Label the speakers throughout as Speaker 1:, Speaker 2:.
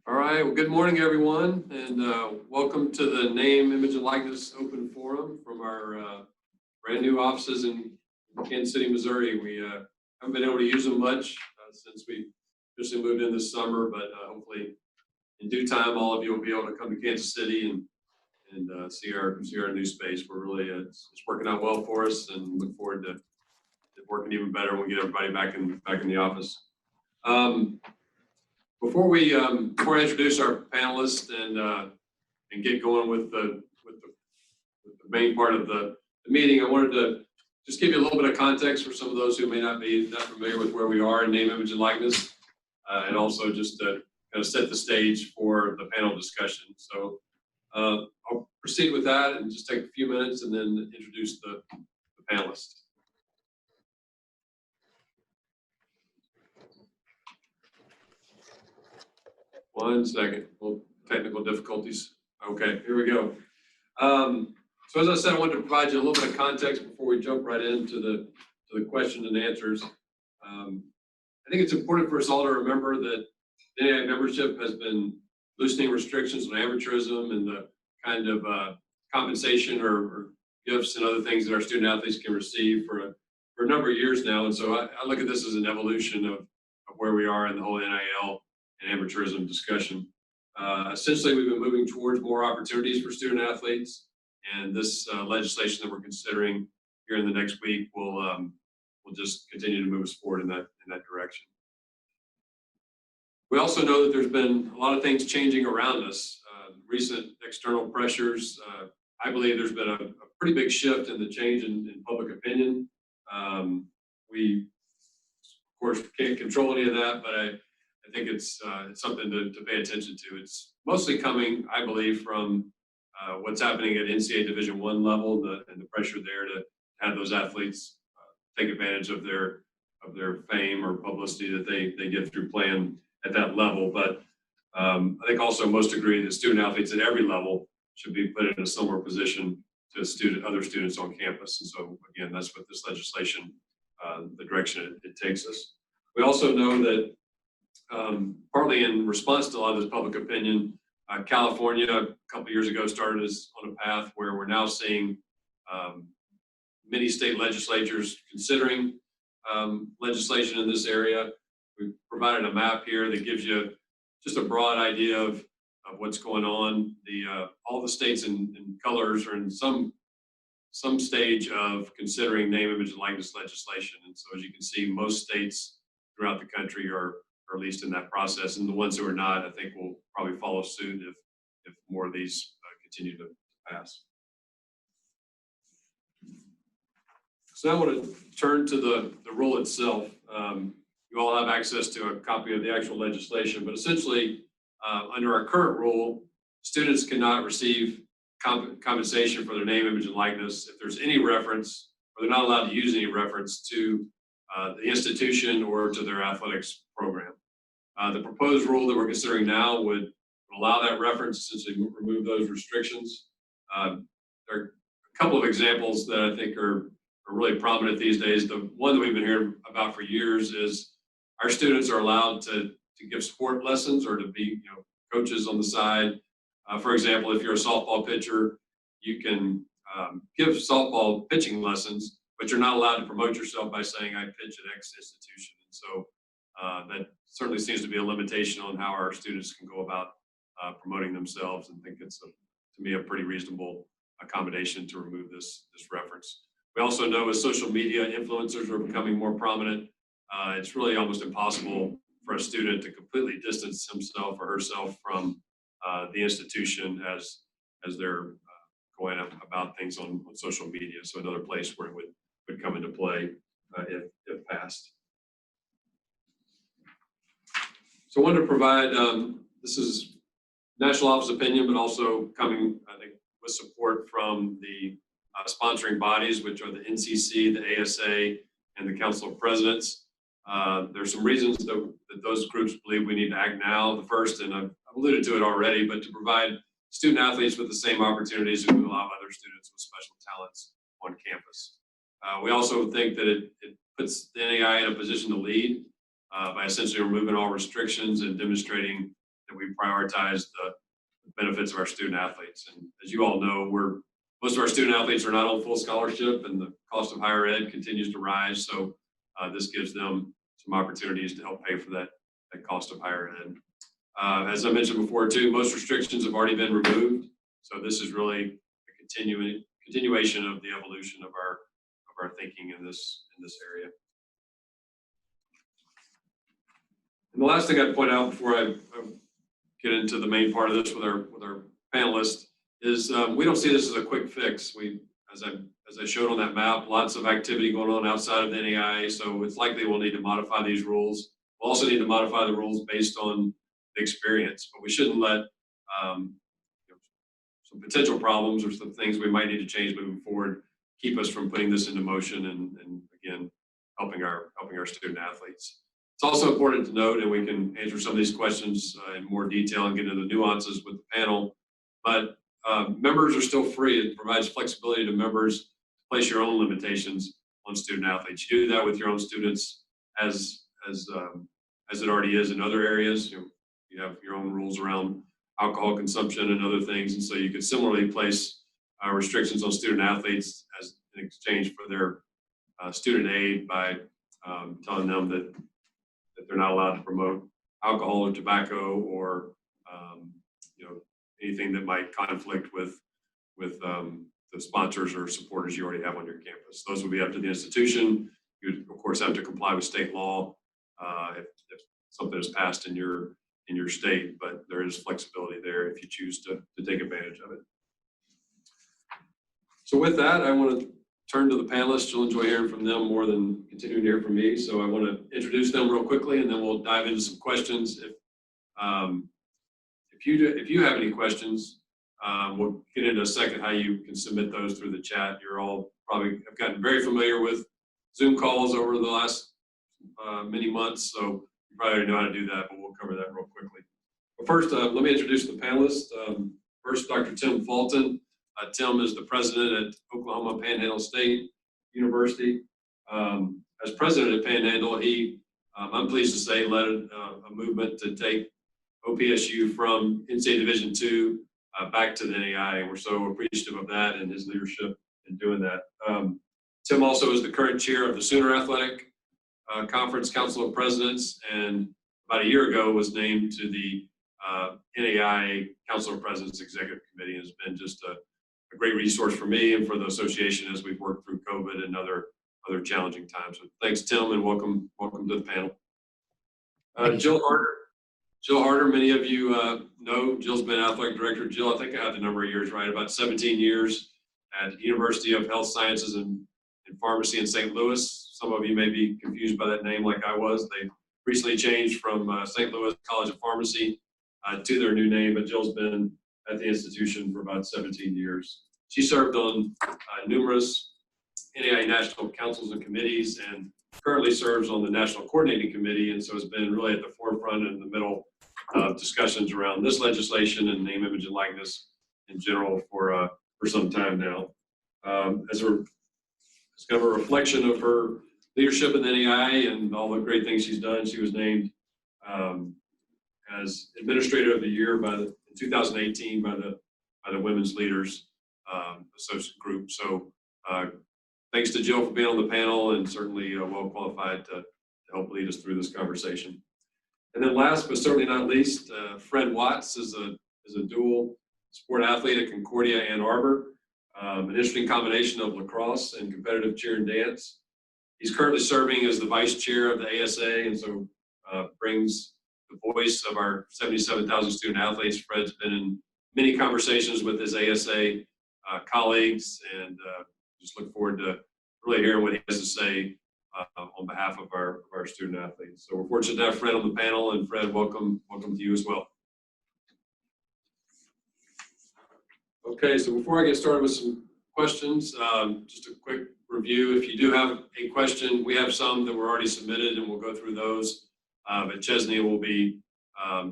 Speaker 1: All right, well, good morning, everyone, and welcome to the Name, Image, and Likeness Open Forum from our brand new offices in Kansas City, Missouri. We haven't been able to use them much since we just moved in this summer, but hopefully in due time, all of you will be able to come to Kansas City and see our new space. We're really it's working out well for us, and look forward to it working even better when we get everybody back in the office. Before I introduce our panelists and get going with the main part of the meeting, I wanted to just give you a little bit of context for some of those who may not be that familiar with where we are in name, image, and likeness, and also just to kind of set the stage for the panel discussion. So I'll proceed with that and just take a few minutes and then introduce the panelists. One second, well, technical difficulties. Okay, here we go. So as I said, I wanted to provide you a little bit of context before we jump right into the questions and answers. I think it's important for us all to remember that NIL membership has been loosening restrictions on amateurism and the kind of compensation or gifts and other things that our student athletes can receive for a number of years now. And so I look at this as an evolution of where we are in the whole NIL and amateurism discussion. Essentially, we've been moving towards more opportunities for student athletes, and this legislation that we're considering here in the next week will just continue to move us forward in that direction. We also know that there's been a lot of things changing around us. Recent external pressures. I believe there's been a pretty big shift in the change in public opinion. We, of course, can't control any of that, but I think it's something to pay attention to. It's mostly coming, I believe, from what's happening at NCAA Division I level and the pressure there to have those athletes take advantage of their fame or publicity that they get through playing at that level. But I think also most agree that student athletes at every level should be put in a similar position to other students on campus. And so again, that's what this legislation, the direction it takes us. We also know that partly in response to a lot of this public opinion, California a couple of years ago started us on a path where we're now seeing many state legislatures considering legislation in this area. We've provided a map here that gives you just a broad idea of what's going on. All the states in colors are in some stage of considering name, image, and likeness legislation. And so as you can see, most states throughout the country are at least in that process, and the ones who are not, I think, will probably follow suit if more of these continue to pass. So now I want to turn to the rule itself. You all have access to a copy of the actual legislation, but essentially, under our current rule, students cannot receive compensation for their name, image, and likeness if there's any reference, or they're not allowed to use any reference to the institution or to their athletics program. The proposed rule that we're considering now would allow that reference, essentially remove those restrictions. There are a couple of examples that I think are really prominent these days. The one that we've been hearing about for years is our students are allowed to give sport lessons or to be coaches on the side. For example, if you're a softball pitcher, you can give softball pitching lessons, but you're not allowed to promote yourself by saying I pitch at X institution. And so that certainly seems to be a limitation on how our students can go about promoting themselves, and think it's, to me, a pretty reasonable accommodation to remove this reference. We also know as social media influencers are becoming more prominent, it's really almost impossible for a student to completely distance himself or herself from the institution as they're going about things on social media. So another place where it would come into play if passed. So I wanted to provide, this is National Office opinion, but also coming, I think, with support from the sponsoring bodies, which are the NCC, the ASA, and the Council of Presidents. There's some reasons that those groups believe we need to act now. The first, and I've alluded to it already, but to provide student athletes with the same opportunities as we allow other students with special talents on campus. We also think that it puts the NAI in a position to lead by essentially removing all restrictions and demonstrating that we prioritize the benefits of our student athletes. And as you all know, most of our student athletes are not on full scholarship, and the cost of higher ed continues to rise. So this gives them some opportunities to help pay for that cost of higher ed. As I mentioned before too, most restrictions have already been removed. So this is really a continuation of the evolution of our thinking in this area. And the last thing I'd point out before I get into the main part of this with our panelists is we don't see this as a quick fix. As I showed on that map, lots of activity going on outside of the NAIA, so it's likely we'll need to modify these rules. We'll also need to modify the rules based on the experience, but we shouldn't let some potential problems or some things we might need to change moving forward keep us from putting this into motion and again, helping our student athletes. It's also important to note, and we can answer some of these questions in more detail and get into the nuances with the panel, but members are still free. It provides flexibility to members to place your own limitations on student athletes. You do that with your own students as it already is in other areas. You have your own rules around alcohol consumption and other things, and so you could similarly place restrictions on student athletes as in exchange for their student aid by telling them that they're not allowed to promote alcohol or tobacco or anything that might conflict with the sponsors or supporters you already have on your campus. Those will be up to the institution. You would, of course, have to comply with state law if something is passed in your state, but there is flexibility there if you choose to take advantage of it. So with that, I want to turn to the panelists. You'll enjoy hearing from them more than continuing to hear from me. So I want to introduce them real quickly, and then we'll dive into some questions. If you have any questions, we'll get into a second how you can submit those through the chat. You're all probably have gotten very familiar with Zoom calls over the last many months, so you probably already know how to do that, but we'll cover that real quickly. But first, let me introduce the panelists. First, Dr. Tim Fulton. Tim is the president at Oklahoma Panhandle State University. As president at Panhandle, he, I'm pleased to say, led a movement to take OPSU from NCAA Division II back to the NAIA, and we're so appreciative of that and his leadership in doing that. Tim also is the current chair of the Sooner Athletic Conference Council of Presidents, and about a year ago was named to the NAIA Council of Presidents Executive Committee, and has been just a great resource for me and for the association as we've worked through COVID and other challenging times. So thanks, Tim, and welcome to the panel. Jill Harder, many of you know. Jill's been athletic director. Jill, I think I had the number of years right, about 17 years at University of Health Sciences and Pharmacy in St. Louis. Some of you may be confused by that name like I was. They recently changed from St. Louis College of Pharmacy to their new name, but Jill's been at the institution for about 17 years. She served on numerous NAIA national councils and committees and currently serves on the National Coordinating Committee, and so has been really at the forefront and in the middle of discussions around this legislation and name, image, and likeness in general for some time now. As kind of a reflection of her leadership in the NAIA and all the great things she's done, she was named as Administrator of the Year in 2018 by the Women's Leaders Associate Group. So thanks to Jill for being on the panel, and certainly well qualified to help lead us through this conversation. And then last but certainly not least, Fred Watts is a dual sport athlete at Concordia Ann Arbor. An interesting combination of lacrosse and competitive cheer and dance. He's currently serving as the vice chair of the ASA, and so brings the voice of our 77,000 student athletes. Fred's been in many conversations with his ASA colleagues, and just look forward to really hearing what he has to say on behalf of our student athletes. So we're fortunate to have Fred on the panel, and Fred, welcome to you as well. Okay, so before I get started with some questions, just a quick review. If you do have a question, we have some that were already submitted, and we'll go through those. But Chesney will be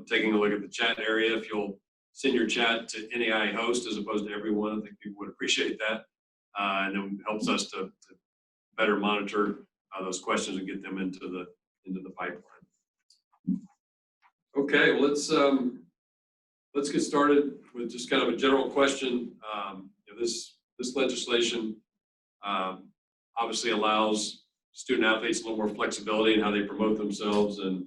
Speaker 1: taking a look at the chat area. If you'll send your chat to NAIA host as opposed to everyone, I think people would appreciate that. And it helps us to better monitor those questions and get them into the pipeline. Okay, well, let's let's get started with just kind of a general question. This legislation obviously allows student athletes a little more flexibility in how they promote themselves and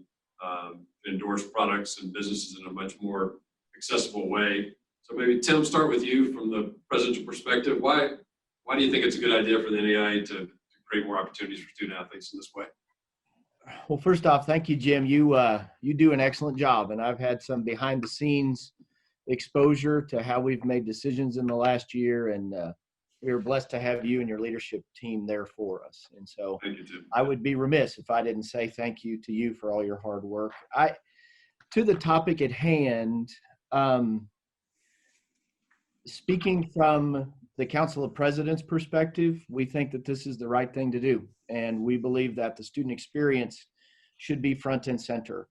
Speaker 1: endorse products and businesses in a much more accessible way. So maybe Tim, start with you from the presidential perspective. Why do you think it's a good idea for the NAIA to create more opportunities for student athletes in this way?
Speaker 2: Well, first off, thank you, Jim. You do an excellent job, and I've had some behind the scenes exposure to how we've made decisions in the last year, and we are blessed to have you and your leadership team there for us. And so
Speaker 1: thank you, Tim.
Speaker 2: I would be remiss if I didn't say thank you to you for all your hard work. To the topic at hand, speaking from the Council of Presidents perspective, we think that this is the right thing to do. And we believe that the student experience should be front and center.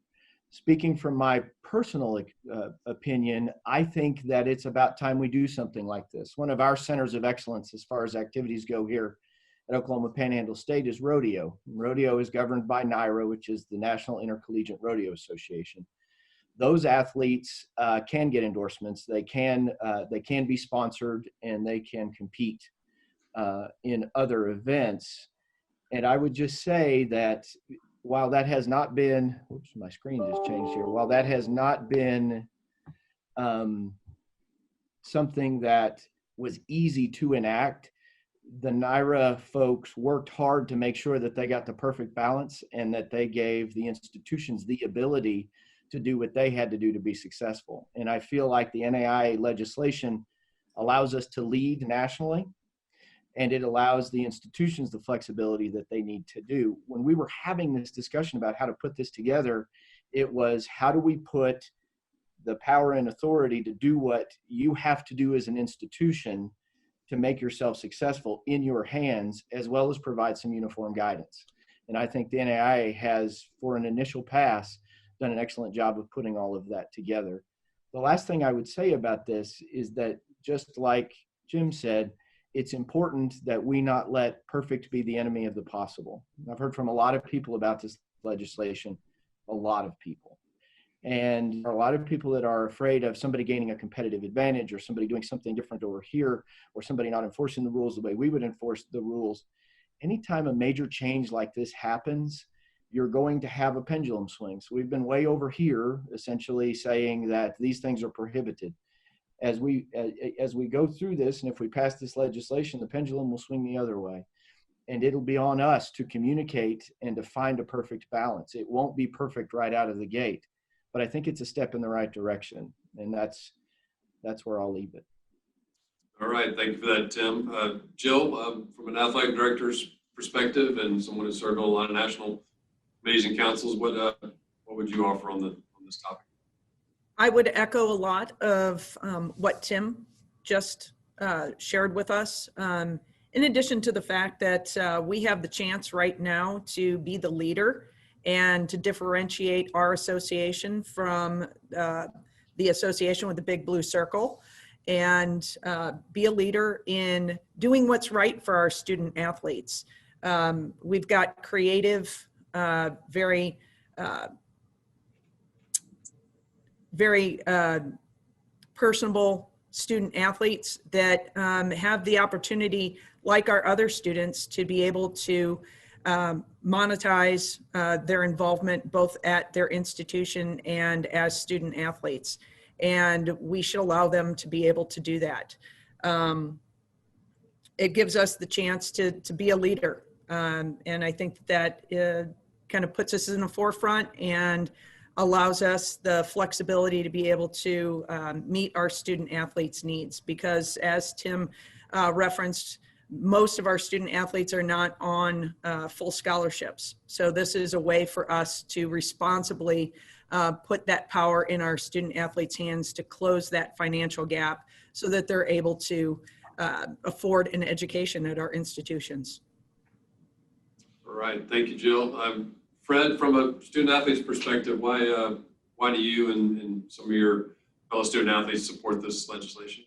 Speaker 2: Speaking from my personal opinion, I think that it's about time we do something like this. One of our centers of excellence as far as activities go here at Oklahoma Panhandle State is rodeo. Rodeo is governed by NIRA, which is the National Intercollegiate Rodeo Association. Those athletes can get endorsements. They can be sponsored, and they can compete in other events. And I would just say that while that has not been, oops, my screen just changed here. While that has not been something that was easy to enact, the NIRA folks worked hard to make sure that they got the perfect balance and that they gave the institutions the ability to do what they had to do to be successful. And I feel like the NAIA legislation allows us to lead nationally, and it allows the institutions the flexibility that they need to do. When we were having this discussion about how to put this together, it was, how do we put the power and authority to do what you have to do as an institution to make yourself successful in your hands, as well as provide some uniform guidance. And I think the NAIA has, for an initial pass, done an excellent job of putting all of that together. The last thing I would say about this is that, just like Jim said, it's important that we not let perfect be the enemy of the possible. I've heard from a lot of people about this legislation, a lot of people. And there are a lot of people that are afraid of somebody gaining a competitive advantage, or somebody doing something different over here, or somebody not enforcing the rules the way we would enforce the rules. Anytime a major change like this happens, you're going to have a pendulum swing. So we've been way over here, essentially saying that these things are prohibited. As we go through this, and if we pass this legislation, the pendulum will swing the other way. And it'll be on us to communicate and to find a perfect balance. It won't be perfect right out of the gate, but I think it's a step in the right direction. And that's where I'll leave it.
Speaker 1: All right, thank you for that, Tim. Jill, from an athletic director's perspective and someone who's served on a lot of national committees and councils, what would you offer on this topic?
Speaker 3: I would echo a lot of what Tim just shared with us. In addition to the fact that we have the chance right now to be the leader and to differentiate our association from the association with the big blue circle, and be a leader in doing what's right for our student athletes. We've got creative, very personable student athletes that have the opportunity, like our other students, to be able to monetize their involvement both at their institution and as student athletes. And we should allow them to be able to do that. It gives us the chance to be a leader. And I think that kind of puts us in the forefront and allows us the flexibility to be able to meet our student athletes' needs. Because as Tim referenced, most of our student athletes are not on full scholarships. So this is a way for us to responsibly put that power in our student athletes' hands to close that financial gap so that they're able to afford an education at our institutions.
Speaker 1: All right, thank you, Jill. Fred, from a student athlete's perspective, why do you and some of your fellow student athletes support this legislation?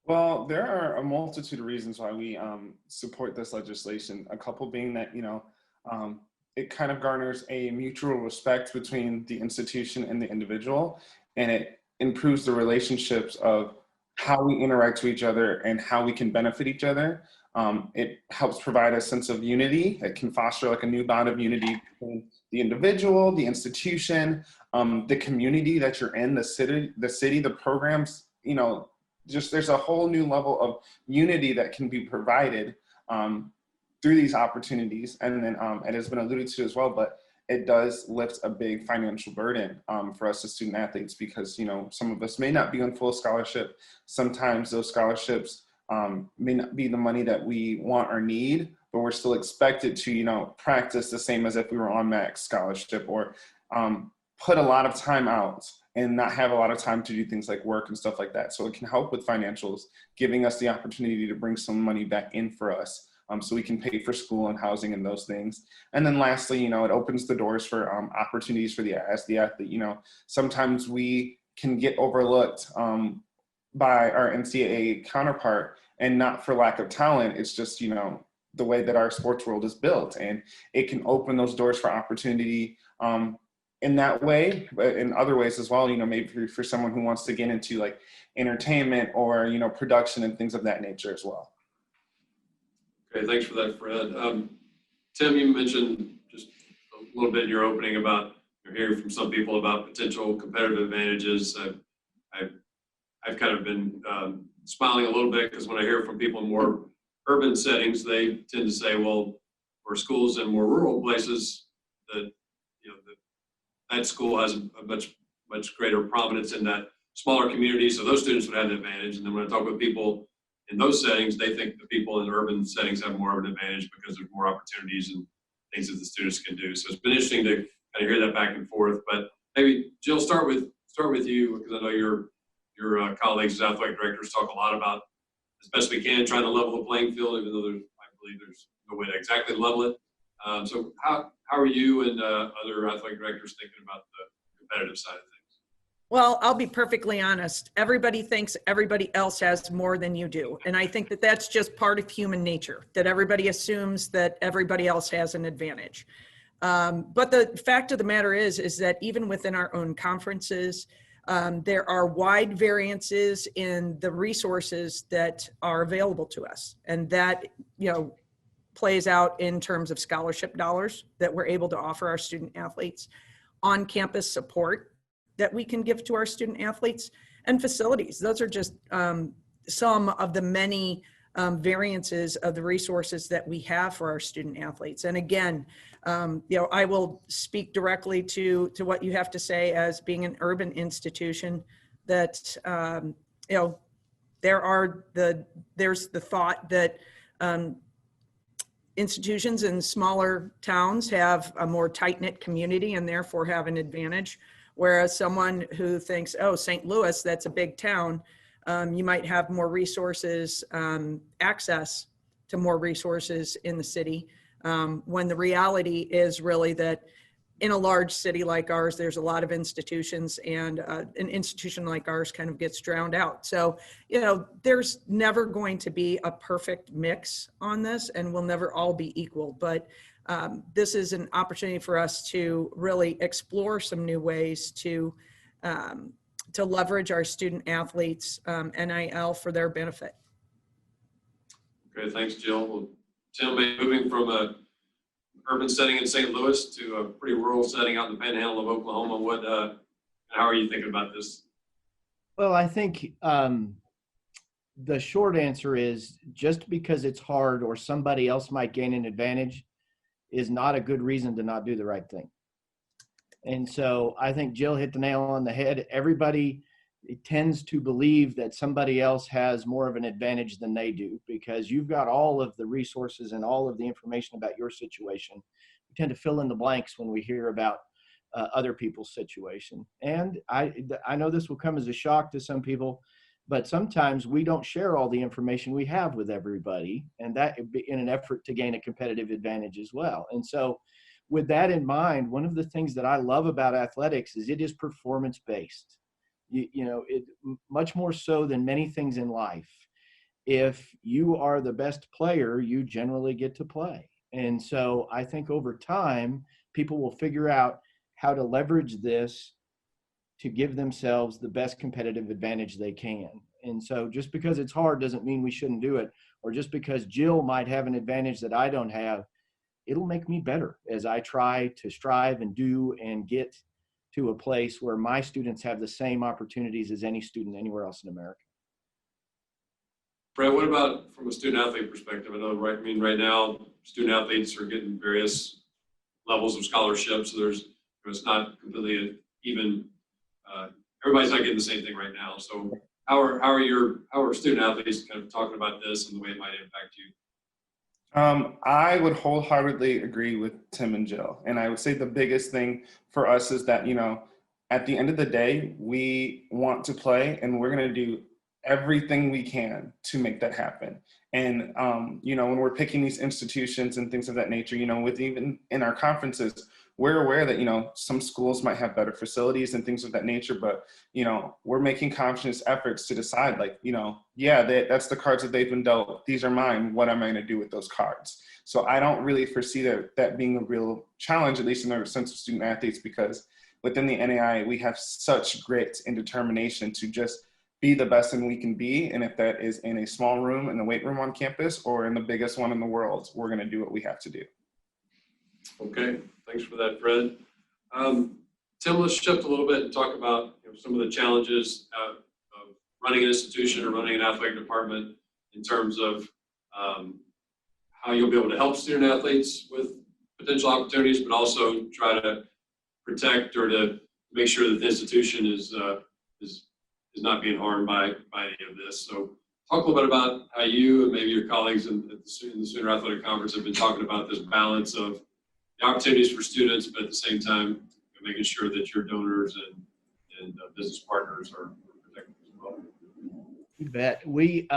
Speaker 4: Well, there are a multitude of reasons why we support this legislation. A couple being that, it kind of garners a mutual respect between the institution and the individual, and it improves the relationships of how we interact with each other and how we can benefit each other. It helps provide a sense of unity. It can foster like a new bond of unity between the individual, the institution, the community that you're in, the city, the programs, you know, just there's a whole new level of unity that can be provided through these opportunities. And then it has been alluded to as well, but it does lift a big financial burden for us as student athletes, because, you know, some of us may not be on full scholarship. Sometimes those scholarships may not be the money that we want or need, but we're still expected to, you know, practice the same as if we were on max scholarship, or put a lot of time out and not have a lot of time to do things like work and stuff like that. So it can help with financials, giving us the opportunity to bring some money back in for us, so we can pay for school and housing and those things. And then lastly, you know, it opens the doors for opportunities for the athlete. You know, sometimes we can get overlooked by our NCAA counterpart, and not for lack of talent. It's just, you know, the way that our sports world is built, and it can open those doors for opportunity in that way, but in other ways as well. You know, maybe for someone who wants to get into like entertainment or, you know, production and things of that nature as well.
Speaker 1: Okay, thanks for that, Fred. Tim, you mentioned just a little bit in your opening about you're hearing from some people about potential competitive advantages. I've kind of been smiling a little bit, because when I hear from people in more urban settings, they tend to say, well, for schools in more rural places, that, you know, that school has a much greater prominence in that smaller community, so those students would have an advantage. And then when I talk with people in those settings, they think the people in urban settings have more of an advantage because there's more opportunities and things that the students can do. So it's been interesting to kind of hear that back and forth. But maybe Jill, start with you, because I know your colleagues as athletic directors talk a lot about, as best we can, trying to level the playing field, even though I believe there's no way to exactly level it. So how are you and other athletic directors thinking about the competitive side of things?
Speaker 3: Well, I'll be perfectly honest. Everybody thinks everybody else has more than you do. And I think that that's just part of human nature, that everybody assumes that everybody else has an advantage. But the fact of the matter is that even within our own conferences, there are wide variances in the resources that are available to us. And that, you know, plays out in terms of scholarship dollars that we're able to offer our student athletes, on-campus support that we can give to our student athletes, and facilities. Those are just some of the many variances of the resources that we have for our student athletes. And again, you know, I will speak directly to what you have to say as being an urban institution, that, you know, there's the thought that institutions in smaller towns have a more tight-knit community and therefore have an advantage. Whereas someone who thinks, oh, St. Louis, that's a big town, you might have more resources, access to more resources in the city, when the reality is really that in a large city like ours, there's a lot of institutions, and an institution like ours kind of gets drowned out. So, you know, there's never going to be a perfect mix on this, and we'll never all be equal. But this is an opportunity for us to really explore some new ways to leverage our student athletes' NIL for their benefit.
Speaker 1: Okay, thanks, Jill. Well, Tim, moving from a urban setting in St. Louis to a pretty rural setting out in the panhandle of Oklahoma, how are you thinking about this?
Speaker 2: Well, I think the short answer is, just because it's hard or somebody else might gain an advantage is not a good reason to not do the right thing. And so I think Jill hit the nail on the head. Everybody tends to believe that somebody else has more of an advantage than they do, because you've got all of the resources and all of the information about your situation. We tend to fill in the blanks when we hear about other people's situation. And I know this will come as a shock to some people, but sometimes we don't share all the information we have with everybody, and that in an effort to gain a competitive advantage as well. And so with that in mind, one of the things that I love about athletics is it is performance-based. You know, it much more so than many things in life. If you are the best player, you generally get to play. And so I think over time, people will figure out how to leverage this to give themselves the best competitive advantage they can. And so just because it's hard doesn't mean we shouldn't do it, or just because Jill might have an advantage that I don't have, it'll make me better as I try to strive and do and get to a place where my students have the same opportunities as any student anywhere else in America.
Speaker 1: Brett, what about from a student athlete perspective? I know, right, I mean, right now, student athletes are getting various levels of scholarships. So it's not completely even, everybody's not getting the same thing right now. So how are student athletes kind of talking about this and the way it might impact you?
Speaker 4: I would wholeheartedly agree with Tim and Jill. And I would say the biggest thing for us is that, at the end of the day, we want to play and we're going to do everything we can to make that happen. And, when we're picking these institutions and things of that nature, with even in our conferences, we're aware that, some schools might have better facilities and things of that nature, but, we're making conscious efforts to decide that's the cards that they've been dealt. These are mine. What am I going to do with those cards? So I don't really foresee that being a real challenge, at least in the sense of student athletes, because within the NAI, we have such grit and determination to just be the best that we can be. And if that is in a small room in the weight room on campus or in the biggest one in the world, we're going to do what we have to do.
Speaker 1: Okay, thanks for that, Fred. Tim, let's shift a little bit and talk about some of the challenges of running an institution or running an athletic department in terms of how you'll be able to help student athletes with potential opportunities, but also try to protect or to make sure that the institution is not being harmed by any of this. So talk a little bit about how you and maybe your colleagues in the Sooner Athletic Conference have been talking about this balance of the opportunities for students, but at the same time, making sure that your donors and business partners are protected as well.
Speaker 2: You bet. We,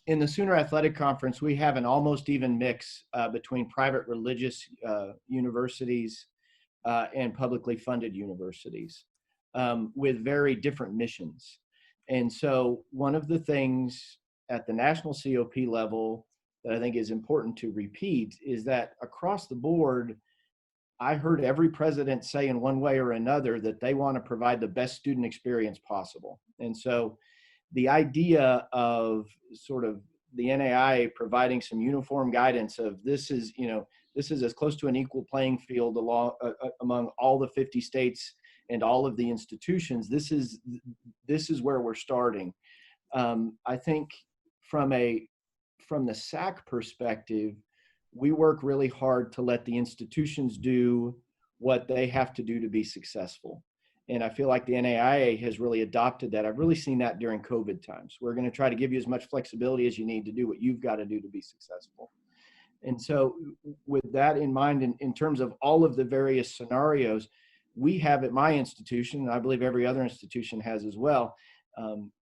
Speaker 2: in the Sooner Athletic Conference, we have an almost even mix between private religious universities and publicly funded universities with very different missions. And so one of the things at the national COP level that I think is important to repeat is that across the board, I heard every president say in one way or another that they want to provide the best student experience possible. And so the idea of sort of the NAI providing some uniform guidance of this is as close to an equal playing field among all the 50 states and all of the institutions. This is where we're starting. I think from the SAC perspective, we work really hard to let the institutions do what they have to do to be successful. And I feel like the NAIA has really adopted that. I've really seen that during COVID times. We're going to try to give you as much flexibility as you need to do what you've got to do to be successful. And so with that in mind, in terms of all of the various scenarios, we have at my institution, and I believe every other institution has as well,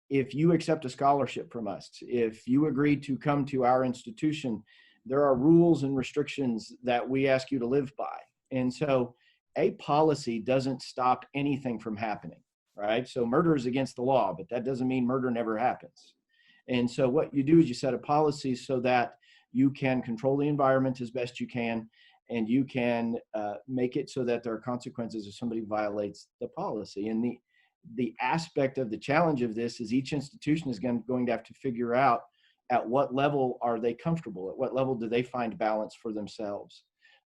Speaker 2: if you accept a scholarship from us, if you agree to come to our institution, there are rules and restrictions that we ask you to live by. And so a policy doesn't stop anything from happening, right? So murder is against the law, but that doesn't mean murder never happens. And so what you do is you set a policy so that you can control the environment as best you can, and you can make it so that there are consequences if somebody violates the policy. And the aspect of the challenge of this is each institution is going to have to figure out at what level are they comfortable? At what level do they find balance for themselves?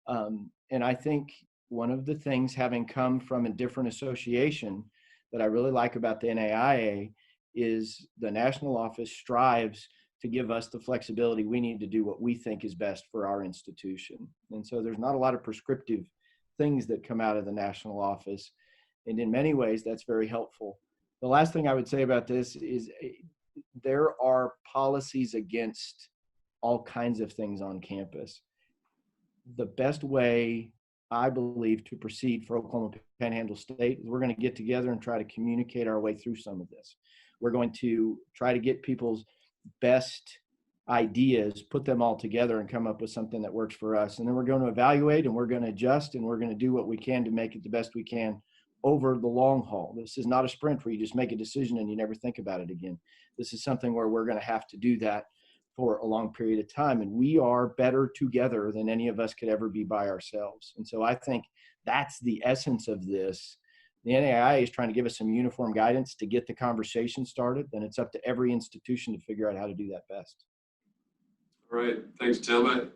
Speaker 2: And I think one of the things, having come from a different association, that I really like about the NAIA is the national office strives to give us the flexibility we need to do what we think is best for our institution. And so there's not a lot of prescriptive things that come out of the national office. And in many ways, that's very helpful. The last thing I would say about this is there are policies against all kinds of things on campus. The best way, I believe, to proceed for Oklahoma Panhandle State is we're going to get together and try to communicate our way through some of this. We're going to try to get people's best ideas, put them all together and come up with something that works for us. And then we're going to evaluate and we're going to adjust and we're going to do what we can to make it the best we can over the long haul. This is not a sprint where you just make a decision and you never think about it again. This is something where we're going to have to do that for a long period of time. And we are better together than any of us could ever be by ourselves. And so I think that's the essence of this. The NAIA is trying to give us some uniform guidance to get the conversation started. Then it's up to every institution to figure out how to do that best.
Speaker 1: All right, thanks, Tim.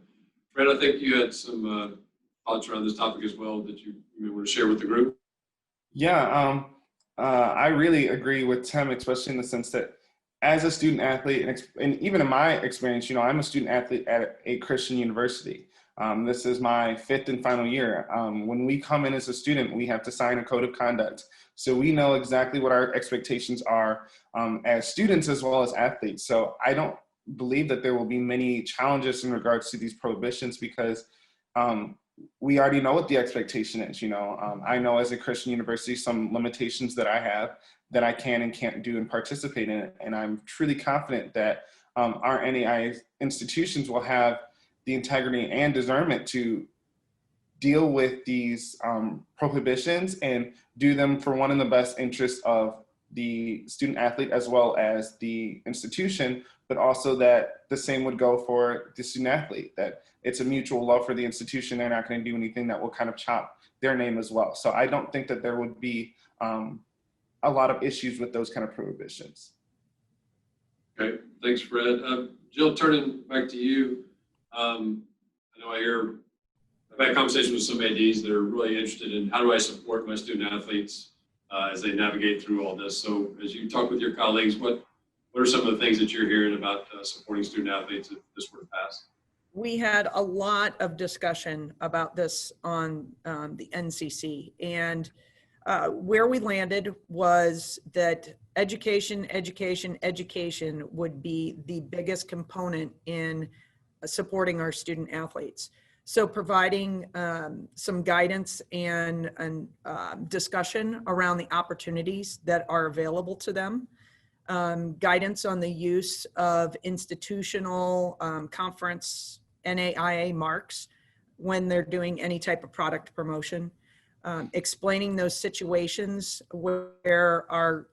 Speaker 1: Fred, I think you had some thoughts around this topic as well that you want to share with the group.
Speaker 4: Yeah, I really agree with Tim, especially in the sense that as a student athlete, and even in my experience, I'm a student athlete at a Christian university. This is my 5th and final year. When we come in as a student, we have to sign a code of conduct. So we know exactly what our expectations are as students as well as athletes. So I don't believe that there will be many challenges in regards to these prohibitions because we already know what the expectation is. I know as a Christian university some limitations that I have that I can and can't do and participate in it. And I'm truly confident that our NAIA institutions will have the integrity and discernment to deal with these prohibitions and do them for one in the best interest of the student athlete as well as the institution, but also that the same would go for the student athlete, that it's a mutual love for the institution. They're not going to do anything that will kind of chop their name as well. So I don't think that there would be a lot of issues with those kind of prohibitions.
Speaker 1: Okay, thanks, Fred. Jill, turning back to you. I know I've had conversations with some ADs that are really interested in how do I support my student athletes as they navigate through all this. So as you talk with your colleagues, what are some of the things that you're hearing about supporting student athletes if this were to pass?
Speaker 3: We had a lot of discussion about this on the NCC, and where we landed was that education would be the biggest component in supporting our student athletes. So providing some guidance and discussion around the opportunities that are available to them, guidance on the use of institutional conference NAIA marks when they're doing any type of product promotion, explaining those situations where our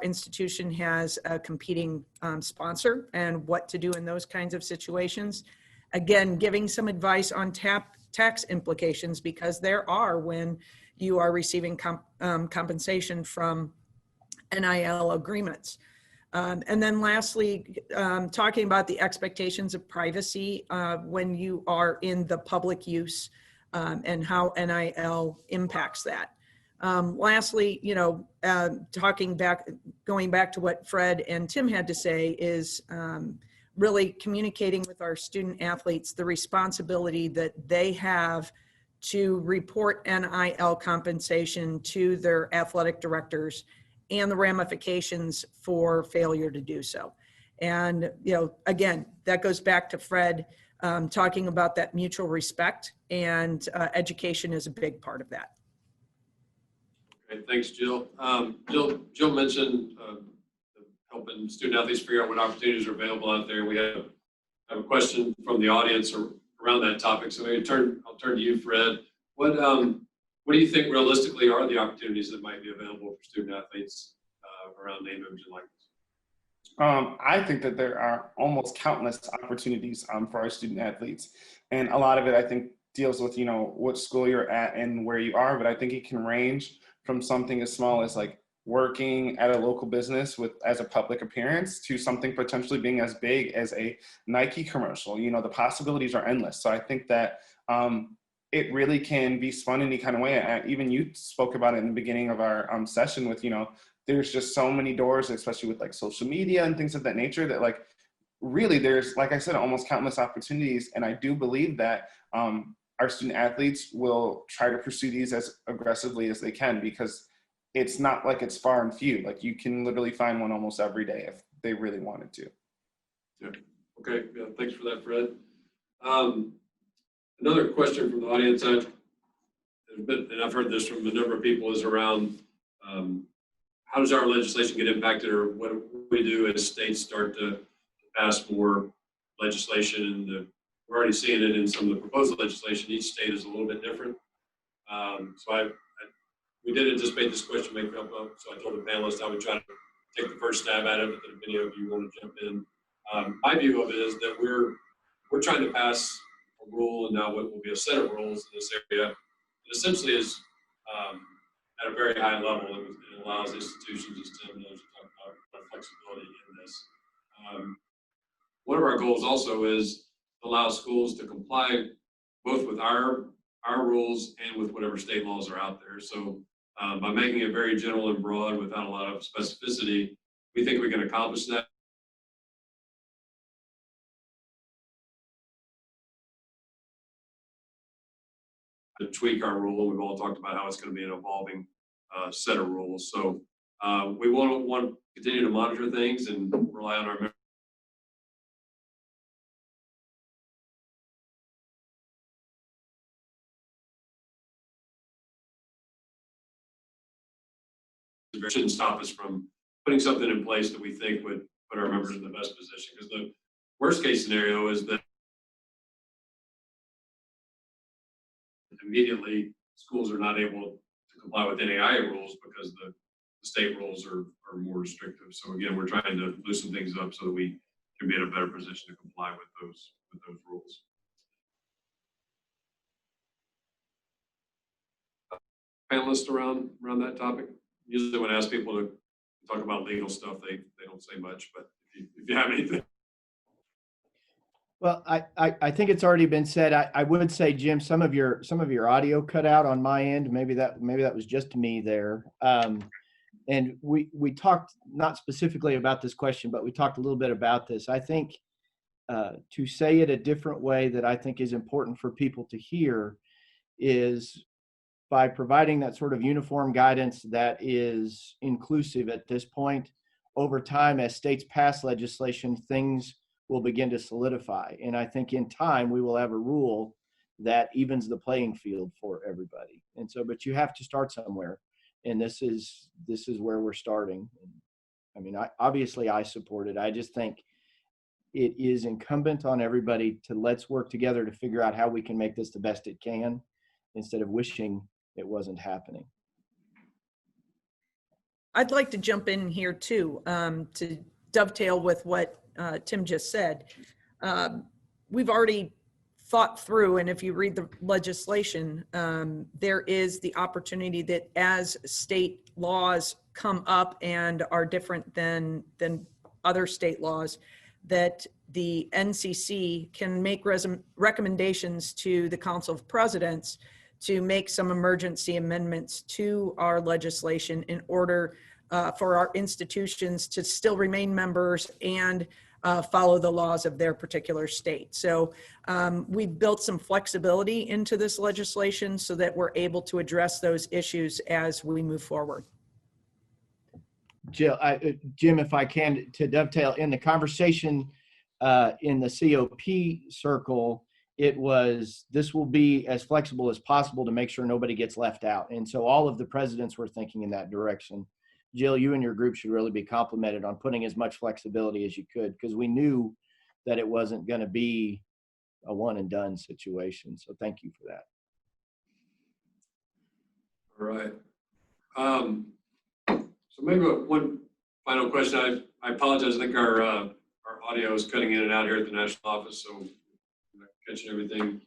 Speaker 3: institution has a competing sponsor and what to do in those kinds of situations. Again, giving some advice on tax implications, because there are when you are receiving compensation from NIL agreements. And then lastly, talking about the expectations of privacy when you are in the public use and how NIL impacts that. Lastly, going back to what Fred and Tim had to say is really communicating with our student athletes the responsibility that they have to report NIL compensation to their athletic directors and the ramifications for failure to do so. And, again, that goes back to Fred talking about that mutual respect, and education is a big part of that.
Speaker 1: Okay, thanks, Jill. Jill mentioned helping student athletes figure out what opportunities are available out there. We have a question from the audience around that topic. So maybe I'll turn to you, Fred. What do you think realistically are the opportunities that might be available for student athletes around name, image, and likeness?
Speaker 4: I think that there are almost countless opportunities for our student athletes. And a lot of it, I think, deals with, what school you're at and where you are. But I think it can range from something as small as like working at a local business as a public appearance to something potentially being as big as a Nike commercial. The possibilities are endless. So I think that it really can be spun in any kind of way. Even you spoke about it in the beginning of our session with, there's just so many doors, especially with like social media and things of that nature, that like really there's, like I said, almost countless opportunities. And I do believe that our student athletes will try to pursue these as aggressively as they can, because it's not like it's far and few. Like you can literally find one almost every day if they really wanted to.
Speaker 1: Yeah. Okay. Yeah. Thanks for that, Fred. Another question from the audience, and I've heard this from a number of people, is around how does our legislation get impacted, or what do we do as states start to pass more legislation? And we're already seeing it in some of the proposed legislation. Each state is a little bit different. So we did anticipate this question may come up, so I told the panelists I would try to take the first stab at it, but if any of you want to jump in. My view of it is that we're trying to pass a rule, and now what will be a set of rules in this area. It essentially is at a very high level, and it allows institutions, as Tim knows, to talk about flexibility in this. One of our goals also is to allow schools to comply both with our rules and with whatever state laws are out there. So by making it very general and broad without a lot of specificity, we think we can accomplish that. To tweak our rule, we've all talked about how it's going to be an evolving set of rules. So we want to continue to monitor things and rely on our members. It shouldn't stop us from putting something in place that we think would put our members in the best position. Because the worst case scenario is that immediately schools are not able to comply with NAI rules because the state rules are more restrictive. So again, we're trying to loosen things up so that we can be in a better position to comply with those rules. Panelists around that topic. Usually when I ask people to talk about legal stuff, they don't say much, but if you have anything.
Speaker 2: Well, I think it's already been said. I would say, Jim, some of your audio cut out on my end. Maybe that was just me there. And we talked not specifically about this question, but we talked a little bit about this. I think to say it a different way that I think is important for people to hear is by providing that sort of uniform guidance that is inclusive at this point. Over time, as states pass legislation, things will begin to solidify. And I think in time, we will have a rule that evens the playing field for everybody. And so, but you have to start somewhere. And this is where we're starting. I mean, obviously I support it. I just think it is incumbent on everybody to let's work together to figure out how we can make this the best it can instead of wishing it wasn't happening.
Speaker 3: I'd like to jump in here too, to dovetail with what Tim just said. We've already thought through, and if you read the legislation, there is the opportunity that as state laws come up and are different than other state laws, that the NCC can make recommendations to the Council of Presidents to make some emergency amendments to our legislation in order for our institutions to still remain members and follow the laws of their particular state. So we've built some flexibility into this legislation so that we're able to address those issues as we move forward.
Speaker 2: Jim, if I can, to dovetail in the conversation in the COP circle, this will be as flexible as possible to make sure nobody gets left out. And so all of the presidents were thinking in that direction. Jill, you and your group should really be complimented on putting as much flexibility as you could, because we knew that it wasn't going to be a one and done situation. So thank you for that.
Speaker 1: All right. So maybe one final question. I apologize. I think our audio is cutting in and out here at the national office, so I'm not catching everything.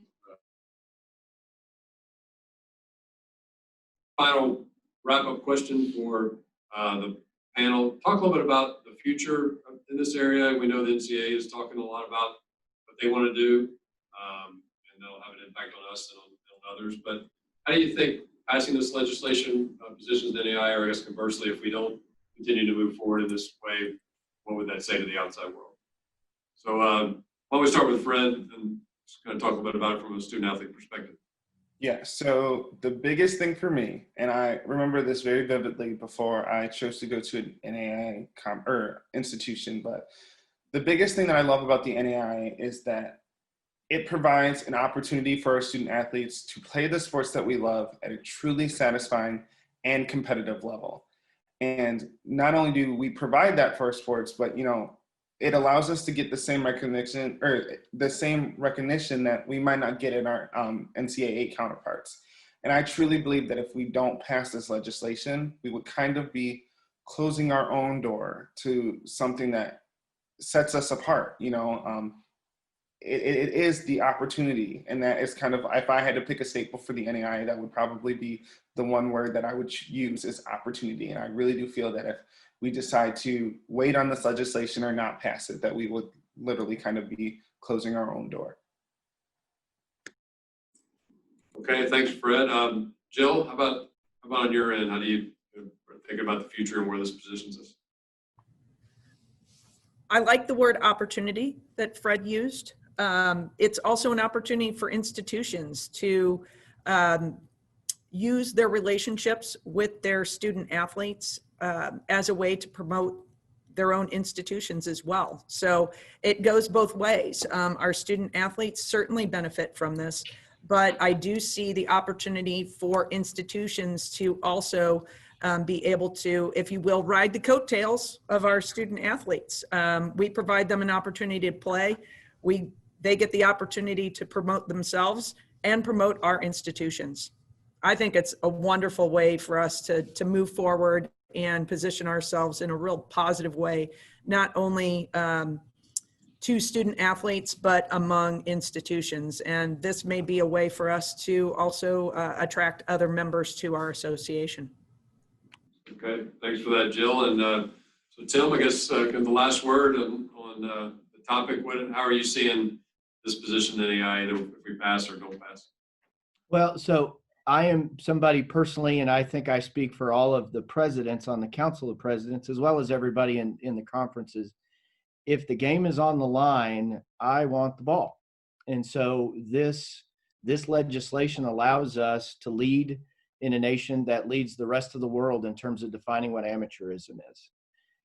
Speaker 1: Final wrap-up question for the panel. Talk a little bit about the future in this area. We know the NCAA is talking a lot about what they want to do, and they'll have an impact on us and on others. But how do you think passing this legislation positions the NAI, or I guess conversely, if we don't continue to move forward in this way, what would that say to the outside world? So why don't we start with Fred and just kind of talk a bit about it from a student-athlete perspective.
Speaker 4: Yeah, so the biggest thing for me, and I remember this very vividly before I chose to go to an NAI institution, but the biggest thing that I love about the NAI is that it provides an opportunity for our student athletes to play the sports that we love at a truly satisfying and competitive level. And not only do we provide that for our sports, but it allows us to get the same recognition that we might not get in our NCAA counterparts. And I truly believe that if we don't pass this legislation, we would kind of be closing our own door to something that sets us apart. it is the opportunity, and that is kind of, if I had to pick a staple for the NAI, that would probably be the one word that I would use, is opportunity. And I really do feel that if we decide to wait on this legislation or not pass it, that we would literally kind of be closing our own door.
Speaker 1: Okay, thanks, Fred. Jill, how about on your end? How do you think about the future and where this positions us?
Speaker 3: I like the word opportunity that Fred used. It's also an opportunity for institutions to use their relationships with their student athletes as a way to promote their own institutions as well. So it goes both ways. Our student athletes certainly benefit from this, but I do see the opportunity for institutions to also be able to, if you will, ride the coattails of our student athletes. We provide them an opportunity to play. They get the opportunity to promote themselves and promote our institutions. I think it's a wonderful way for us to move forward and position ourselves in a real positive way, not only to student athletes, but among institutions. And this may be a way for us to also attract other members to our association.
Speaker 1: Okay, thanks for that, Jill. And so Tim, I guess the last word on the topic, how are you seeing this position in NAI, either if we pass or don't pass?
Speaker 2: Well, so I am somebody personally, and I think I speak for all of the presidents on the Council of Presidents, as well as everybody in the conferences. If the game is on the line, I want the ball. And so this legislation allows us to lead in a nation that leads the rest of the world in terms of defining what amateurism is.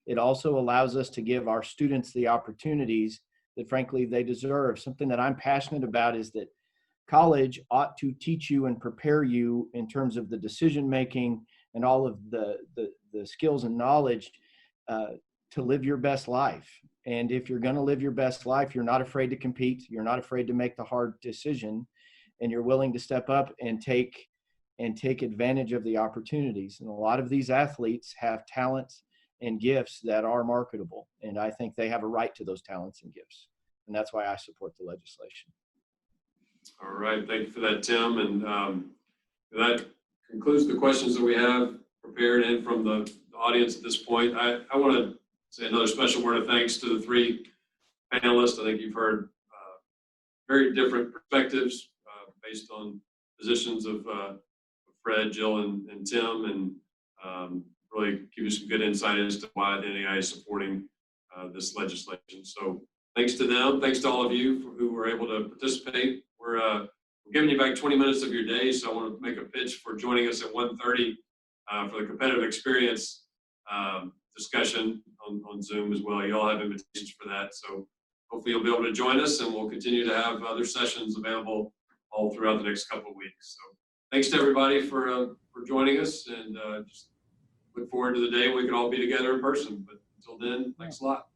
Speaker 2: It also allows us to give our students the opportunities that frankly they deserve. Something that I'm passionate about is that college ought to teach you and prepare you in terms of the decision making and all of the skills and knowledge to live your best life. And if you're going to live your best life, you're not afraid to compete, you're not afraid to make the hard decision, and you're willing to step up and take advantage of the opportunities. And a lot of these athletes have talents and gifts that are marketable, and I think they have a right to those talents and gifts, and that's why I support the legislation.
Speaker 1: All right, thank you for that, Tim. And that concludes the questions that we have prepared in from the audience at this point. I want to say another special word of thanks to the three panelists. I think you've heard very different perspectives based on positions of Fred, Jill, and Tim, and really give you some good insight as to why the NAI is supporting this legislation. So thanks to them. Thanks to all of you who were able to participate. We're giving you back 20 minutes of your day, so I want to make a pitch for joining us at 1:30 for the competitive experience discussion on Zoom as well. You all have invitations for that, so hopefully you'll be able to join us, and we'll continue to have other sessions available all throughout the next couple of weeks. So thanks to everybody for joining us, and just look forward to the day we can all be together in person. But until then, thanks a lot.